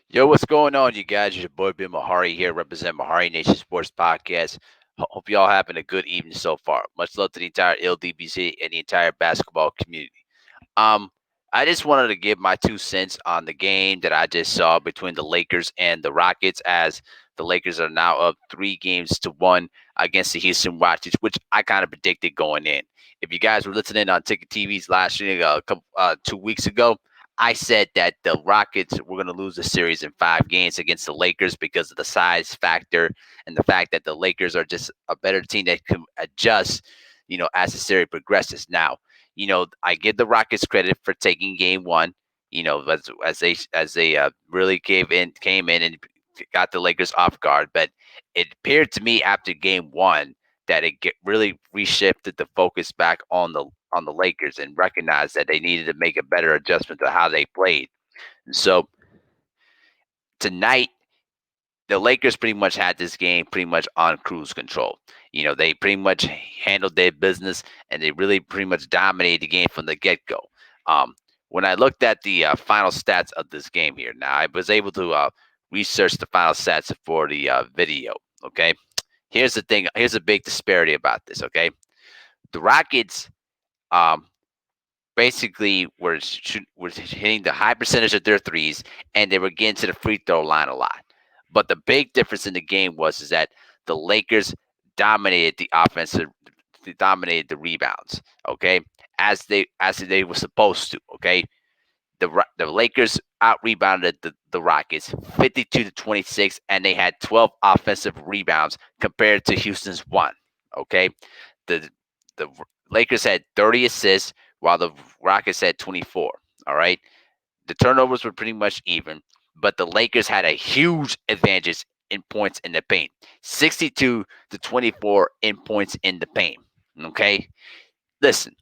Yo, what's going on, you guys? It's your boy Ben Mahari here, represent Mahari Nation Sports Podcast. Hope y'all having a good evening so far. Much love to the entire LDBC and the entire basketball community. Um, I just wanted to give my 2 cents on the game that I just saw between the Lakers and the Rockets, as the Lakers are now up 3 games to 1 against the Houston Rockets, which I kind of predicted going in. If you guys were listening on Ticket TV's last year, 2 weeks ago, I said that the Rockets were going to lose the series in 5 games against the Lakers because of the size factor and the fact that the Lakers are just a better team that can adjust, as the series progresses. Now, I give the Rockets credit for taking game one. As they really came in and got the Lakers off guard. But it appeared to me after game one that really reshifted the focus back on the Lakers and recognized that they needed to make a better adjustment to how they played. And so tonight, the Lakers pretty much had this game pretty much on cruise control. They pretty much handled their business and they really pretty much dominated the game from the get go. Um, when I looked at the final stats of this game here, now I was able to research the final stats for the video. Okay, here's the thing. Here's a big disparity about this. Okay, the Rockets um, basically were hitting the high percentage of their threes, and they were getting to the free throw line a lot. But the big difference in the game was is that the Lakers dominated the offensive, they dominated the rebounds. Okay, as they were supposed to. Okay, the Lakers out rebounded the Rockets 52-26, and they had 12 offensive rebounds compared to Houston's one. Okay, the the Lakers had 30 assists while the Rockets had 24. All right, the turnovers were pretty much even, but the Lakers had a huge advantage in points in the paint, 62-24 in points in the paint. Okay, listen,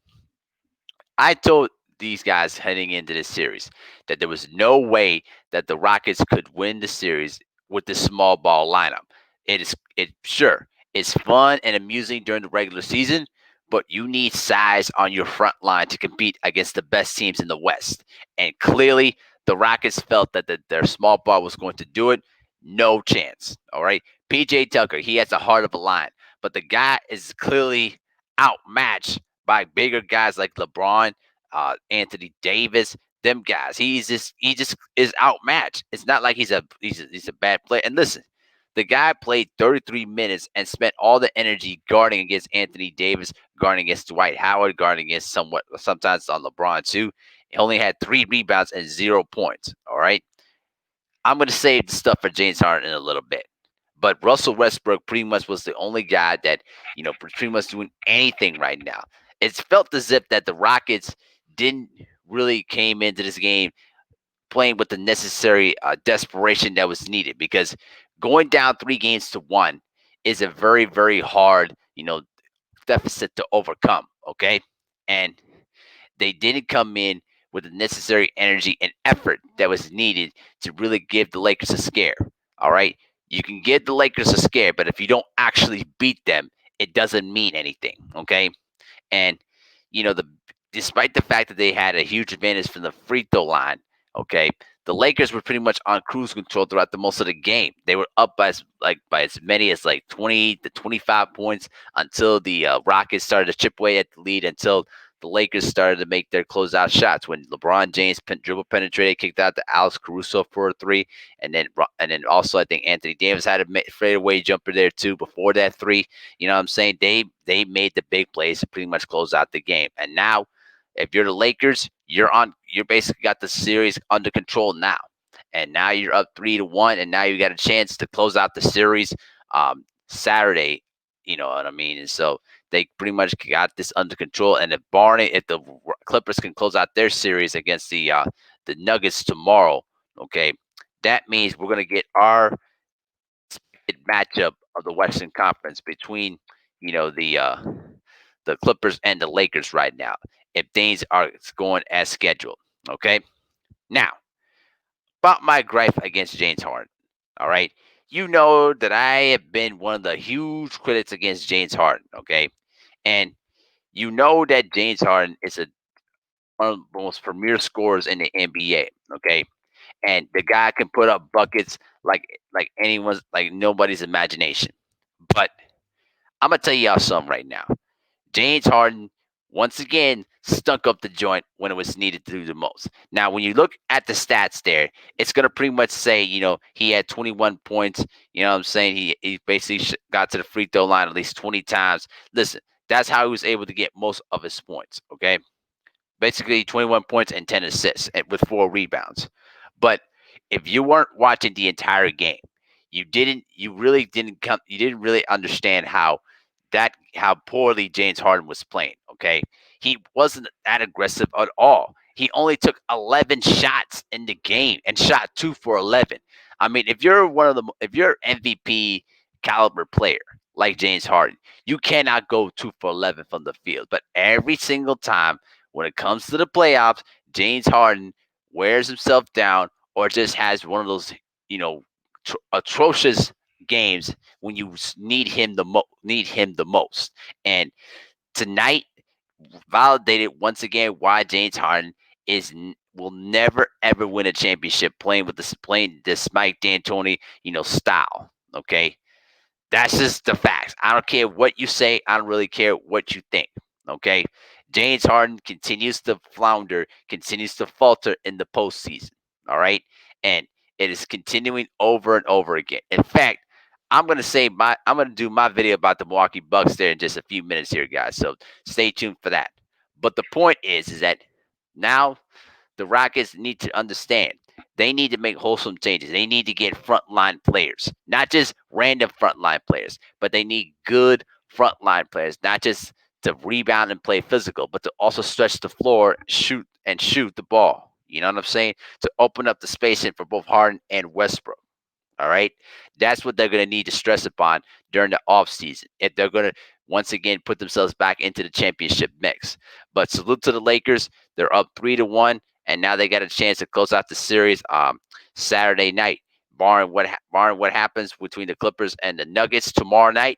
I told these guys heading into this series that there was no way that the Rockets could win the series with this small ball lineup. It's fun and amusing during the regular season, but you need size on your front line to compete against the best teams in the West. And clearly, the Rockets felt that their small ball was going to do it. No chance. All right. PJ Tucker, he has a heart of a lion, but the guy is clearly outmatched by bigger guys like LeBron, Anthony Davis, them guys. He just is outmatched. It's not like he's a bad player. And listen, the guy played 33 minutes and spent all the energy guarding against Anthony Davis, guarding against Dwight Howard, guarding against sometimes on LeBron too. He only had 3 rebounds and 0 points. All right. I'm going to save the stuff for James Harden in a little bit. But Russell Westbrook pretty much was the only guy that, pretty much doing anything right now. It's felt as if that the Rockets didn't really came into this game playing with the necessary desperation that was needed, because going down 3 games to 1 is a very, very hard, deficit to overcome. Okay. And they didn't come in with the necessary energy and effort that was needed to really give the Lakers a scare. All right. You can give the Lakers a scare, but if you don't actually beat them, it doesn't mean anything. Okay. And, the despite the fact that they had a huge advantage from the free throw line, okay, the Lakers were pretty much on cruise control throughout the most of the game. They were up by as many as like 20 to 25 points until the Rockets started to chip away at the lead, until the Lakers started to make their closeout shots when LeBron James dribble penetrated, kicked out to Alex Caruso for a three, and then also I think Anthony Davis had a fadeaway jumper there too before that three. You know what I'm saying? They made the big plays to pretty much close out the game. And now, if you're the Lakers, you're basically got the series under control now. And now you're up 3-1, and now you got a chance to close out the series Saturday. You know what I mean? And so they pretty much got this under control. And if the Clippers can close out their series against the Nuggets tomorrow, okay, that means we're gonna get our matchup of the Western Conference between you know the uh, the Clippers and the Lakers right now, if things are going as scheduled. Okay, now about my gripe against James Harden. All right, you know that I have been one of the huge critics against James Harden. Okay, and you know that James Harden is one of the most premier scorers in the NBA. Okay, and the guy can put up buckets like anyone's like nobody's imagination. But I'm gonna tell y'all something right now. James Harden once again stunk up the joint when it was needed to do the most. Now, when you look at the stats there, it's going to pretty much say, he had 21 points. You know what I'm saying? He basically got to the free throw line at least 20 times. Listen, that's how he was able to get most of his points, okay? Basically 21 points and 10 assists with 4 rebounds. But if you weren't watching the entire game, you really you didn't really understand how poorly James Harden was playing. Okay, he wasn't that aggressive at all. He only took 11 shots in the game and shot 2 for 11. I mean, if you're MVP caliber player like James Harden, you cannot go 2 for 11 from the field. But every single time when it comes to the playoffs, James Harden wears himself down or just has one of those, you know, atrocious games when you need him the most. And tonight validated once again why James Harden will never ever win a championship playing this Mike D'Antoni, style. Okay, that's just the facts. I don't care what you say. I don't really care what you think. Okay. James Harden continues to flounder, continues to falter in the postseason. All right. And it is continuing over and over again. In fact, I'm gonna do my video about the Milwaukee Bucks there in just a few minutes here, guys. So stay tuned for that. But the point is that now the Rockets need to understand they need to make wholesome changes. They need to get frontline players, not just random frontline players, but they need good frontline players, not just to rebound and play physical, but to also stretch the floor, shoot the ball. You know what I'm saying? To open up the spacing for both Harden and Westbrook. All right. That's what they're going to need to stress upon during the offseason if they're going to once again put themselves back into the championship mix. But salute to the Lakers. They're up 3-1, and now they got a chance to close out the series Saturday night. Barring what happens between the Clippers and the Nuggets tomorrow night,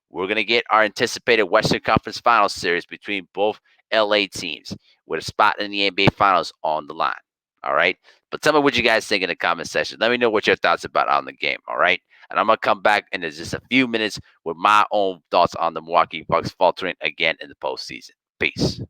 we're going to get our anticipated Western Conference Finals series between both LA teams with a spot in the NBA Finals on the line. All right. But tell me what you guys think in the comment section. Let me know what your thoughts about on the game. All right. And I'm going to come back in just a few minutes with my own thoughts on the Milwaukee Bucks faltering again in the postseason. Peace.